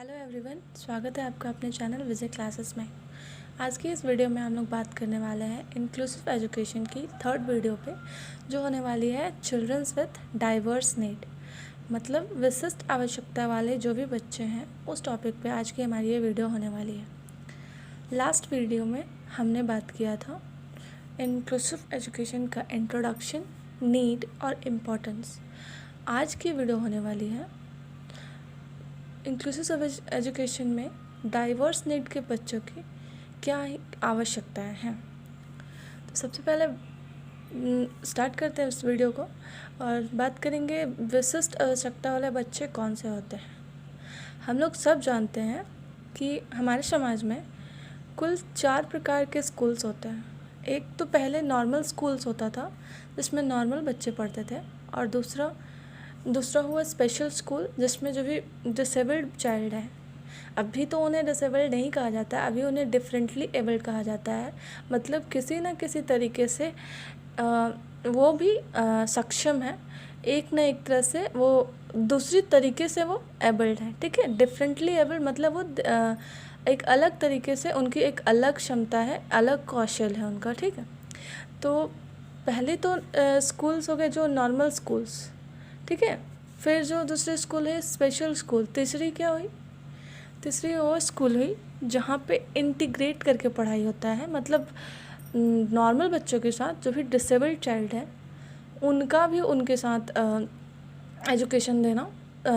Hello everyone, स्वागत है आपका अपने चैनल विजय क्लासेस में। आज की इस वीडियो में हम लोग बात करने वाले हैं इंक्लूसिव एजुकेशन की थर्ड वीडियो पे, जो होने वाली है चिल्ड्रंस विथ डाइवर्स नीड, मतलब विशिष्ट आवश्यकता वाले जो भी बच्चे हैं उस टॉपिक पे आज की हमारी ये वीडियो होने वाली है। लास्ट वीडियो में हमने बात किया था इंक्लूसिव एजुकेशन का इंट्रोडक्शन, नीड और इम्पोर्टेंस। आज की वीडियो होने वाली है इंक्लूसिव एजुकेशन में डाइवर्स नीड के बच्चों की क्या आवश्यकताएं हैं। तो सबसे पहले स्टार्ट करते हैं इस वीडियो को और बात करेंगे विशिष्ट आवश्यकता वाले बच्चे कौन से होते हैं। हम लोग सब जानते हैं कि हमारे समाज में कुल 4 प्रकार के स्कूल्स होते हैं। एक तो पहले नॉर्मल स्कूल्स होता था जिसमें नॉर्मल बच्चे पढ़ते थे, और दूसरा हुआ स्पेशल स्कूल जिसमें जो भी डिसेबल्ड चाइल्ड है, अभी तो उन्हें डिसेबल्ड नहीं कहा जाता है, अभी उन्हें डिफरेंटली एबल्ड कहा जाता है। मतलब किसी न किसी तरीके से वो भी सक्षम है, एक न एक तरह से वो दूसरी तरीके से वो एबल्ड है। ठीक है, डिफरेंटली एबल्ड मतलब वो एक अलग तरीके से, उनकी एक अलग क्षमता है, अलग कौशल है उनका। ठीक है, तो पहले तो स्कूल्स हो गए जो नॉर्मल स्कूल्स, ठीक है। फिर जो दूसरे स्कूल है स्पेशल स्कूल। तीसरी क्या हुई? तीसरी वो स्कूल हुई जहाँ पे इंटीग्रेट करके पढ़ाई होता है, मतलब नॉर्मल बच्चों के साथ जो भी डिसेबल्ड चाइल्ड है उनका भी उनके साथ एजुकेशन देना,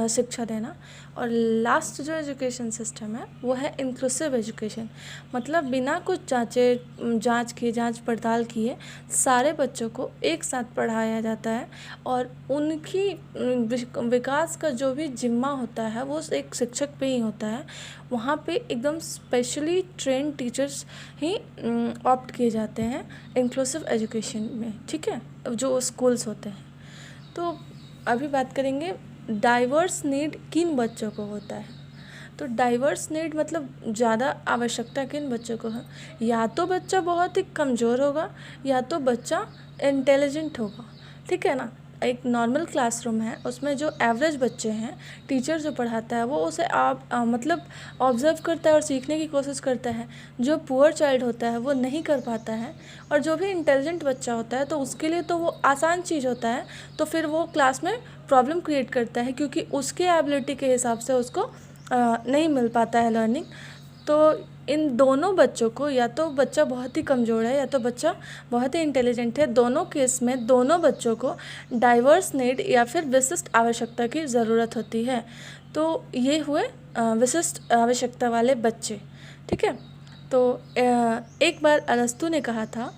शिक्षा देना। और लास्ट जो एजुकेशन सिस्टम है वो है इंक्लूसिव एजुकेशन, मतलब बिना कुछ जांच पड़ताल किए सारे बच्चों को एक साथ पढ़ाया जाता है, और उनकी विकास का जो भी जिम्मा होता है वो एक शिक्षक पे ही होता है। वहाँ पे एकदम स्पेशली ट्रेन टीचर्स ही ऑप्ट किए जाते हैं इंक्लूसिव एजुकेशन में। ठीक है, जो स्कूल्स होते हैं। तो अभी बात करेंगे डाइवर्स नीड किन बच्चों को होता है। तो डाइवर्स नीड मतलब ज़्यादा आवश्यकता किन बच्चों को है? या तो बच्चा बहुत ही कमज़ोर होगा, या तो बच्चा इंटेलिजेंट होगा। ठीक है ना। एक नॉर्मल क्लासरूम है, उसमें जो एवरेज बच्चे हैं, टीचर जो पढ़ाता है वो उसे मतलब ऑब्ज़र्व करता है और सीखने की कोशिश करता है। जो पुअर चाइल्ड होता है वो नहीं कर पाता है, और जो भी इंटेलिजेंट बच्चा होता है तो उसके लिए तो वो आसान चीज़ होता है, तो फिर वो क्लास में प्रॉब्लम क्रिएट करता है क्योंकि उसके एबिलिटी के हिसाब से उसको नहीं मिल पाता है लर्निंग। तो इन दोनों बच्चों को, या तो बच्चा बहुत ही कमज़ोर है या तो बच्चा बहुत ही इंटेलिजेंट है, दोनों केस में दोनों बच्चों को डाइवर्स नीड या फिर विशिष्ट आवश्यकता की ज़रूरत होती है। तो ये हुए विशिष्ट आवश्यकता वाले बच्चे। ठीक है, तो एक बार अरस्तु ने कहा था,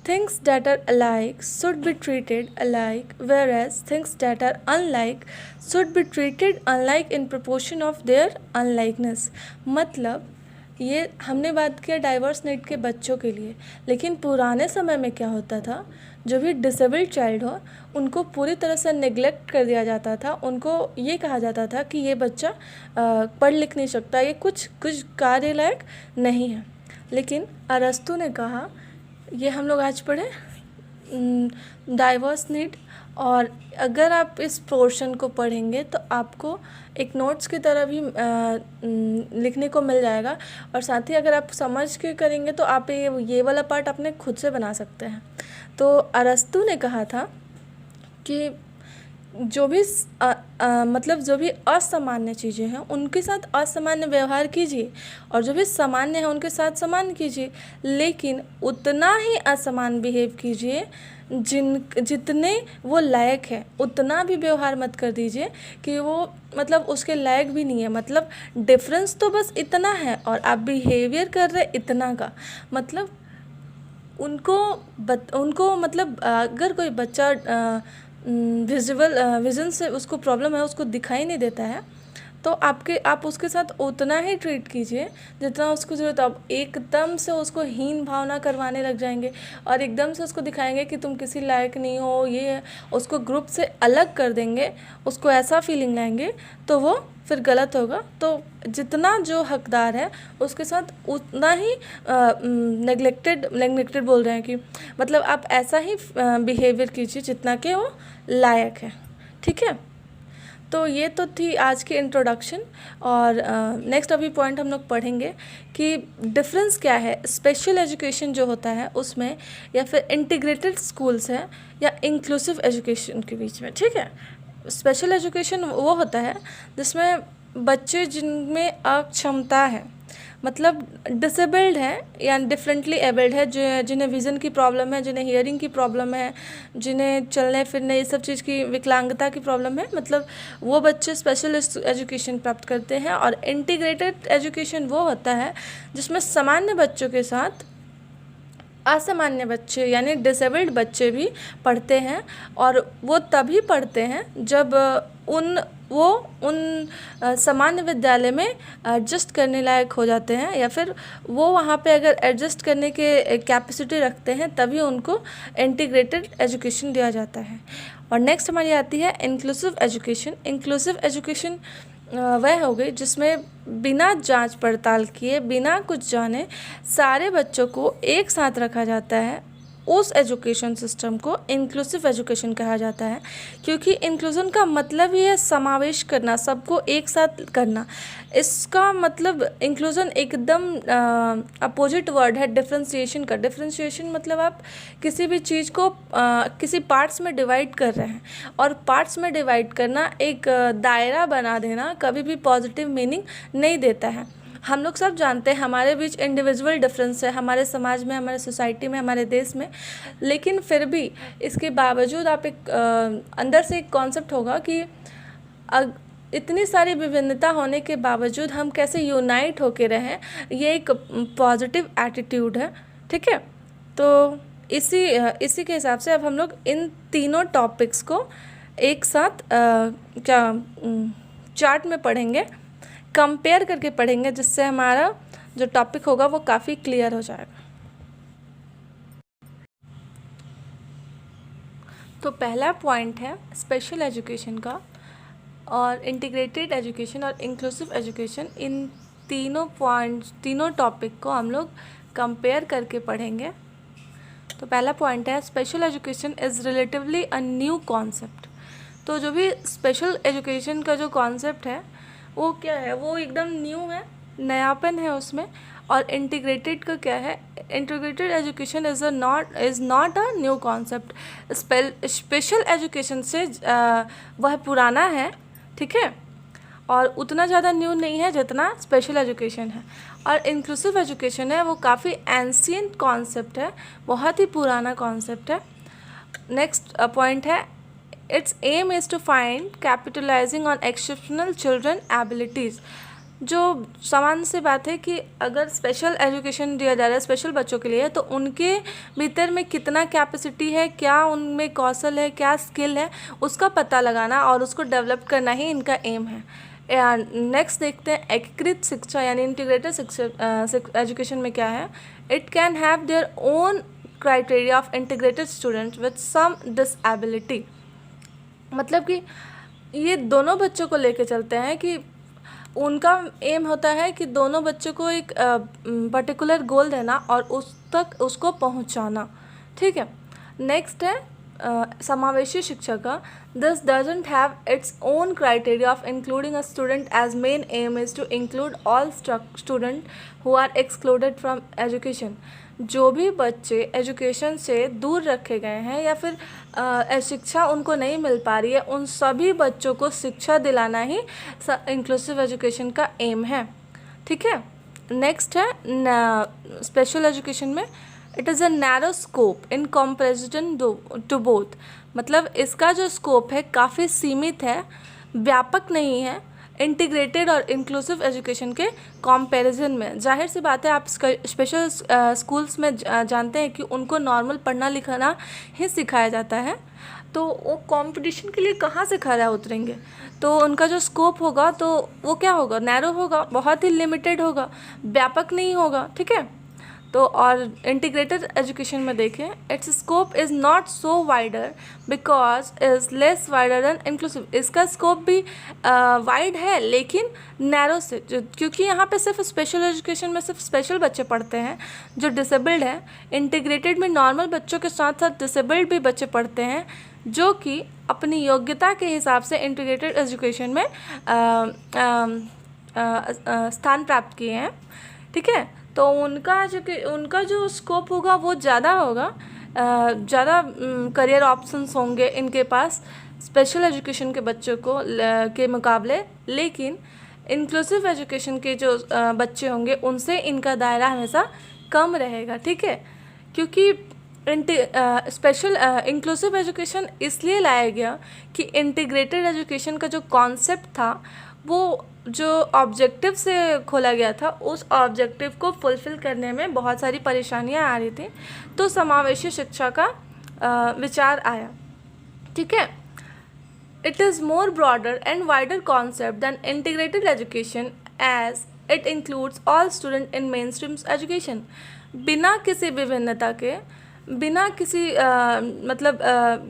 things that are alike should be treated alike, whereas things that are unlike should be treated unlike in proportion of their unlikeness। मतलब ये हमने बात किया डाइवर्स नीड के बच्चों के लिए, लेकिन पुराने समय में क्या होता था, जो भी डिसेबल्ड चाइल्ड हो उनको पूरी तरह से नेग्लेक्ट कर दिया जाता था। उनको ये कहा जाता था कि ये बच्चा पढ़ लिख नहीं सकता, ये कुछ कार्य लायक नहीं है। लेकिन अरस्तु ने कहा, ये हम लोग आज पढ़े डाइवर्स नीड, और अगर आप इस पोर्शन को पढ़ेंगे तो आपको एक नोट्स की तरह भी लिखने को मिल जाएगा, और साथ ही अगर आप समझ के करेंगे तो आप ये वाला पार्ट अपने खुद से बना सकते हैं। तो अरस्तु ने कहा था कि जो भी मतलब जो भी असामान्य चीज़ें हैं उनके साथ असामान्य व्यवहार कीजिए, और जो भी सामान्य है उनके साथ समान कीजिए, लेकिन उतना ही असमान बिहेव कीजिए जितने वो लायक है। उतना भी व्यवहार मत कर दीजिए कि वो मतलब उसके लायक भी नहीं है। मतलब डिफरेंस तो बस इतना है और आप बिहेवियर कर रहे इतना का। मतलब उनको मतलब अगर कोई बच्चा विज़न से उसको प्रॉब्लम है, उसको दिखाई नहीं देता है, तो आप उसके साथ उतना ही ट्रीट कीजिए जितना उसको ज़रूरत है। आप एकदम से उसको हीन भावना करवाने लग जाएंगे और एकदम से उसको दिखाएंगे कि तुम किसी लायक नहीं हो, ये उसको ग्रुप से अलग कर देंगे, उसको ऐसा फीलिंग लाएंगे, तो वो फिर गलत होगा। तो जितना जो हकदार है उसके साथ उतना ही नेग्लेक्टेड बोल रहे हैं कि मतलब आप ऐसा ही बिहेवियर कीजिए जितना कि वो लायक है। ठीक है, तो ये तो थी आज की इंट्रोडक्शन। और नेक्स्ट अभी पॉइंट हम लोग पढ़ेंगे कि डिफरेंस क्या है स्पेशल एजुकेशन जो होता है उसमें, या फिर इंटीग्रेटेड स्कूल्स है या इंक्लूसिव एजुकेशन के बीच में। ठीक है, स्पेशल एजुकेशन वो होता है जिसमें बच्चे जिनमें अक्षमता है, मतलब डिसेबल्ड है या डिफरेंटली एबल्ड है, जो जिन्हें विज़न की प्रॉब्लम है, जिन्हें हियरिंग की प्रॉब्लम है, जिन्हें चलने फिरने ये सब चीज़ की विकलांगता की प्रॉब्लम है, मतलब वो बच्चे स्पेशल एजुकेशन प्राप्त करते हैं। और इंटीग्रेटेड एजुकेशन वो होता है जिसमें सामान्य बच्चों के साथ असामान्य बच्चे यानी डिसेबल्ड बच्चे भी पढ़ते हैं, और वो तभी पढ़ते हैं जब उन सामान्य विद्यालय में एडजस्ट करने लायक हो जाते हैं, या फिर वो वहाँ पे अगर एडजस्ट करने के कैपेसिटी रखते हैं तभी उनको इंटीग्रेटेड एजुकेशन दिया जाता है। और नेक्स्ट हमारी आती है इंक्लूसिव एजुकेशन। इंक्लूसिव एजुकेशन वह हो गई जिसमें बिना जांच पड़ताल किए, बिना कुछ जाने सारे बच्चों को एक साथ रखा जाता है। उस एजुकेशन सिस्टम को इंक्लूसिव एजुकेशन कहा जाता है, क्योंकि इंक्लूजन का मतलब ही है समावेश करना, सबको एक साथ करना। इसका मतलब इंक्लूजन एकदम अपोजिट वर्ड है डिफरेंशिएशन का। डिफरेंशिएशन मतलब आप किसी भी चीज़ को किसी पार्ट्स में डिवाइड कर रहे हैं, और पार्ट्स में डिवाइड करना एक दायरा बना देना कभी भी पॉजिटिव मीनिंग नहीं देता है। हम लोग सब जानते हैं हमारे बीच इंडिविजुअल डिफरेंस है, हमारे समाज में, हमारे सोसाइटी में, हमारे देश में, लेकिन फिर भी इसके बावजूद आप एक अंदर से एक कॉन्सेप्ट होगा कि इतनी सारी विभिन्नता होने के बावजूद हम कैसे यूनाइट होके रहें, ये एक पॉजिटिव एटीट्यूड है। ठीक है, तो इसी के हिसाब से अब हम लोग इन तीनों टॉपिक्स को एक साथ चार्ट में पढ़ेंगे, कंपेयर करके पढ़ेंगे, जिससे हमारा जो टॉपिक होगा वो काफ़ी क्लियर हो जाएगा। तो पहला पॉइंट है स्पेशल एजुकेशन का, और इंटीग्रेटेड एजुकेशन और इंक्लूसिव एजुकेशन, इन तीनों टॉपिक को हम लोग कंपेयर करके पढ़ेंगे। तो पहला पॉइंट है special education is relatively a new concept. तो जो भी स्पेशल एजुकेशन का जो कॉन्सेप्ट है वो क्या है, वो एकदम न्यू है, नयापन है उसमें। और इंटीग्रेटेड का क्या है, integrated education is not a new concept. Special education से वह पुराना है, ठीक है, और उतना ज़्यादा न्यू नहीं है जितना स्पेशल एजुकेशन है। और इंक्लूसिव एजुकेशन है वो काफ़ी एंशिएंट कॉन्सेप्ट है, बहुत ही पुराना कॉन्सेप्ट है। नेक्स्ट पॉइंट है its aim is to find capitalizing on exceptional children abilities. जो सामान्य सी बात है कि अगर स्पेशल एजुकेशन दिया जा रहा है स्पेशल बच्चों के लिए, तो उनके भीतर में कितना कैपेसिटी है, क्या उनमें कौशल है, क्या स्किल है, उसका पता लगाना और उसको डेवलप करना ही इनका एम है। नेक्स्ट देखते हैं एकीकृत शिक्षा यानी इंटीग्रेटेड शिक्षा एजुकेशन में क्या है। It can have their own criteria of integrated student with some disability. मतलब कि ये दोनों बच्चों को लेके चलते हैं कि उनका एम होता है कि दोनों बच्चों को एक पर्टिकुलर गोल देना और उस तक उसको पहुंचाना। ठीक है, नेक्स्ट है समावेशी शिक्षा का। This doesn't have its own criteria of including a student as main aim is to include all student who are excluded from education. जो भी बच्चे एजुकेशन से दूर रखे गए हैं या फिर शिक्षा उनको नहीं मिल पा रही है, उन सभी बच्चों को शिक्षा दिलाना ही इंक्लूसिव एजुकेशन का एम है। ठीक है, नेक्स्ट है स्पेशल एजुकेशन में it is a narrow scope in comparison to both. मतलब इसका जो स्कोप है काफ़ी सीमित है, व्यापक नहीं है इंटीग्रेटेड और इंक्लूसिव एजुकेशन के कंपैरिजन में। जाहिर सी बात है, आप स्पेशल स्कूल्स में जानते हैं कि उनको नॉर्मल पढ़ना लिखना ही सिखाया जाता है, तो वो कंपटीशन के लिए कहाँ से खरा उतरेंगे। तो उनका जो स्कोप होगा तो वो क्या होगा, नैरो होगा, बहुत ही लिमिटेड होगा, व्यापक नहीं होगा। ठीक है, तो और इंटीग्रेटेड एजुकेशन में देखें its scope is not so wider because is less wider than inclusive. इसका स्कोप भी वाइड है लेकिन नैरो से, क्योंकि यहाँ पे सिर्फ स्पेशल एजुकेशन में सिर्फ स्पेशल बच्चे पढ़ते हैं जो डिसेबल्ड हैं। इंटीग्रेटेड में नॉर्मल बच्चों के साथ साथ डिसेबल्ड भी बच्चे पढ़ते हैं जो कि अपनी योग्यता के हिसाब से इंटीग्रेटेड एजुकेशन में स्थान प्राप्त किए हैं, ठीक है। तो उनका जो स्कोप होगा वो ज़्यादा होगा, ज़्यादा करियर ऑप्शंस होंगे इनके पास स्पेशल एजुकेशन के बच्चों को के मुकाबले। लेकिन इंक्लूसिव एजुकेशन के जो बच्चे होंगे उनसे इनका दायरा हमेशा कम रहेगा, ठीक है। क्योंकि स्पेशल इंक्लूसिव एजुकेशन इसलिए लाया गया कि इंटीग्रेटेड एजुकेशन का जो कॉन्सेप्ट था वो जो ऑब्जेक्टिव से खोला गया था, उस ऑब्जेक्टिव को फुलफ़िल करने में बहुत सारी परेशानियां आ रही थी, तो समावेशी शिक्षा का विचार आया, ठीक है। It is more broader and wider concept than integrated education as it includes all student in main stream education. बिना किसी विभिन्नता के, बिना किसी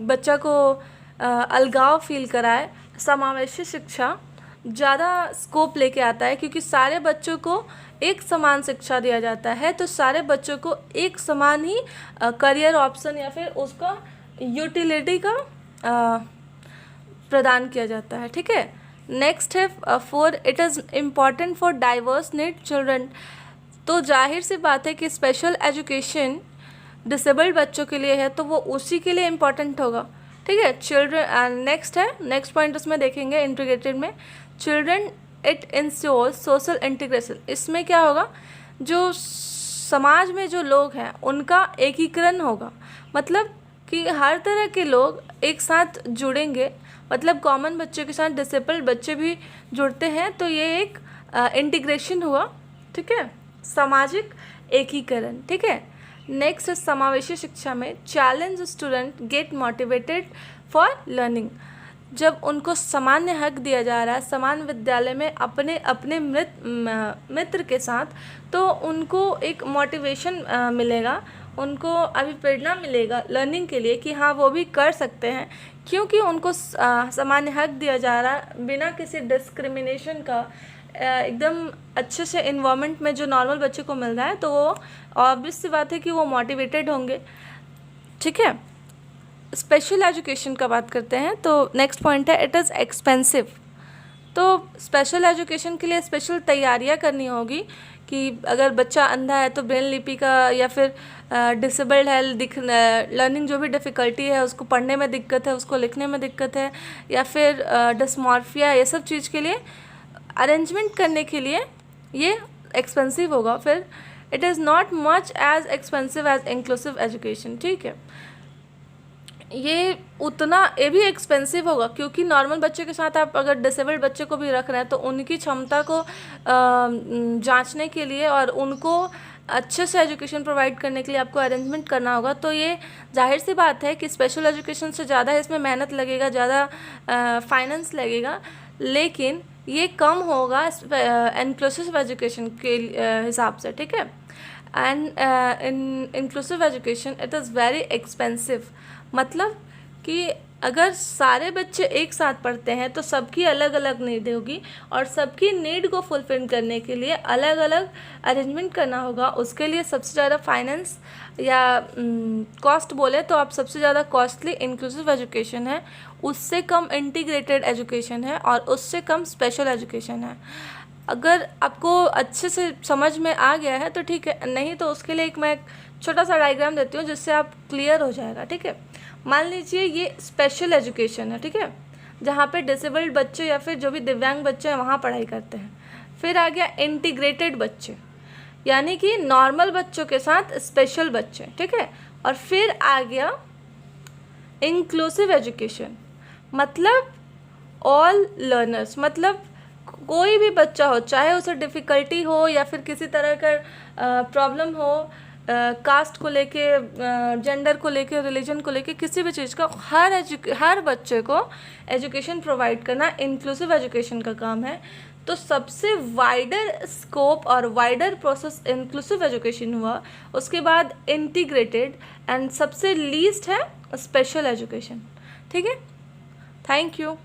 बच्चा को अलगाव फील कराए समावेशी शिक्षा ज़्यादा स्कोप लेके आता है, क्योंकि सारे बच्चों को एक समान शिक्षा दिया जाता है, तो सारे बच्चों को एक समान ही करियर ऑप्शन या फिर उसका यूटिलिटी का प्रदान किया जाता है, ठीक है। नेक्स्ट है 4, it is important for diverse need children. तो जाहिर सी बात है कि स्पेशल एजुकेशन डिसेबल्ड बच्चों के लिए है, तो वो उसी के लिए इम्पॉर्टेंट होगा, ठीक है। चिल्ड्रन नेक्स्ट पॉइंट उसमें देखेंगे इंटीग्रेटेड में, children it ensures social integration. इसमें क्या होगा, जो समाज में जो लोग हैं उनका एकीकरण होगा, मतलब कि हर तरह के लोग एक साथ जुड़ेंगे, मतलब कॉमन बच्चों के साथ डिसेबल्ड बच्चे भी जुड़ते हैं, तो ये एक इंटीग्रेशन हुआ, ठीक है, सामाजिक एकीकरण, ठीक है। नेक्स्ट समावेशी शिक्षा में challenge student get motivated for learning. जब उनको सामान्य हक दिया जा रहा है समान विद्यालय में अपने अपने मित्र के साथ, तो उनको एक मोटिवेशन मिलेगा, उनको अभिप्रेरणा मिलेगा लर्निंग के लिए कि हाँ वो भी कर सकते हैं, क्योंकि उनको सामान्य हक दिया जा रहा है बिना किसी डिस्क्रिमिनेशन का, एकदम अच्छे से इन्वायरमेंट में जो नॉर्मल बच्चे को मिल रहा है, तो वो ऑब्वियस सी बात है कि वो मोटिवेटेड होंगे, ठीक है। स्पेशल एजुकेशन का बात करते हैं, तो नेक्स्ट पॉइंट है इट इज़ एक्सपेंसिव। तो स्पेशल एजुकेशन के लिए स्पेशल तैयारियां करनी होगी, कि अगर बच्चा अंधा है तो ब्रेन लिपि का, या फिर डिसेबल्ड है, लर्निंग जो भी डिफ़िकल्टी है, उसको पढ़ने में दिक्कत है, उसको लिखने में दिक्कत है, या फिर डिस्मॉर्फिया, ये सब चीज़ के लिए अरेंजमेंट करने के लिए ये एक्सपेंसिव होगा। फिर it is not much as expensive as inclusive education, ठीक है। ये भी एक्सपेंसिव होगा, क्योंकि नॉर्मल बच्चे के साथ आप अगर डिसेबल्ड बच्चे को भी रख रहे हैं, तो उनकी क्षमता को जांचने के लिए और उनको अच्छे से एजुकेशन प्रोवाइड करने के लिए आपको अरेंजमेंट करना होगा। तो ये जाहिर सी बात है कि स्पेशल एजुकेशन से ज़्यादा इसमें मेहनत लगेगा, ज़्यादा फाइनेंस लगेगा, लेकिन ये कम होगा इंक्लूसिव एजुकेशन के हिसाब से, ठीक है। And in inclusive education it is very expensive, मतलब कि अगर सारे बच्चे एक साथ पढ़ते हैं तो सबकी अलग अलग नीड होगी, और सबकी नीड को फुलफिल करने के लिए अलग अलग अरेंजमेंट करना होगा। उसके लिए सबसे ज़्यादा फाइनेंस या कॉस्ट बोले तो आप सबसे ज़्यादा कॉस्टली इंक्लूसिव एजुकेशन है, उससे कम इंटीग्रेटेड एजुकेशन है, और उससे कम स्पेशल एजुकेशन है। अगर आपको अच्छे से समझ में आ गया है तो ठीक है, नहीं तो उसके लिए मैं एक छोटा सा डायग्राम देती हूँ जिससे आप क्लियर हो जाएगा, ठीक है। मान लीजिए ये स्पेशल एजुकेशन है, ठीक है, जहाँ पे डिसेबल्ड बच्चे या फिर जो भी दिव्यांग बच्चे हैं वहाँ पढ़ाई करते हैं। फिर आ गया इंटीग्रेटेड बच्चे, यानी कि नॉर्मल बच्चों के साथ स्पेशल बच्चे, ठीक है। और फिर आ गया इंक्लूसिव एजुकेशन, मतलब ऑल लर्नर्स, मतलब कोई भी बच्चा हो, चाहे उसे डिफ़िकल्टी हो या फिर किसी तरह का प्रॉब्लम हो, कास्ट को लेके, जेंडर को लेके, रिलीजन को लेके, किसी भी चीज़ का, हर बच्चे को एजुकेशन प्रोवाइड करना इंक्लूसिव एजुकेशन का काम है। तो सबसे वाइडर स्कोप और वाइडर प्रोसेस इंक्लूसिव एजुकेशन हुआ, उसके बाद इंटीग्रेटेड, एंड सबसे लीस्ट है स्पेशल एजुकेशन, ठीक है। Thank you.